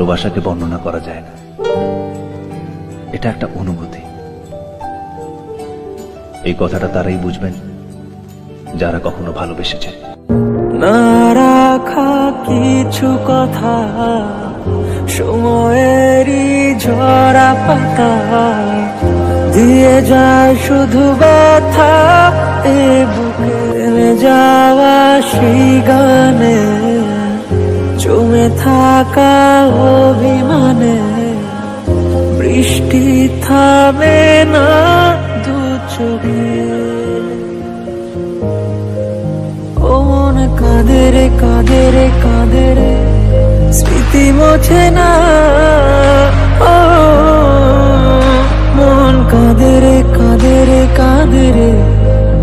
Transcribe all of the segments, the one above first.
ভালোবাসাকে বর্ণনা করা যায় না, এটা একটা অনুভূতি। এই কথাটা তারাই বুঝবেন যারা কখনো ভালোবেসেছে। না রাখা কিছু কথা সময়েরই ঝরা পাতা দিয়ে যায় শুধু ব্যথা এ বুকে যাওয়া সেই গানে জমে থাকা অভিমানে বৃষ্টি থামে না দু চোখে। ও মন কাঁদে রে কাঁদে রে কাঁদে রে স্মৃতি মোছে না। ও মন কাঁদে রে কাঁদে রে কাঁদে রে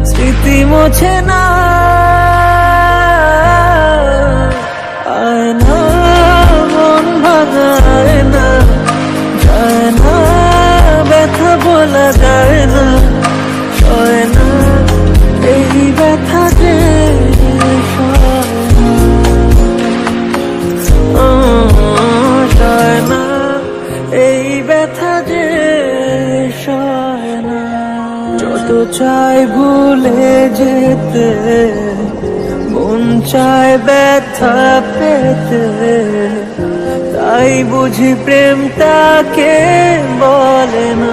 স্মৃতি মোছে না। আয় না মন ভাঙায় না, যায় না ব্যথা বলা যায় না, সয় না এই ব্যথা যে সয় না, এই ব্যথা যে সয় না। যত চাই ভুলে যেতে মন চায় ব্যথা পেতে, তাই বুঝি প্রেম তাকে বলে না।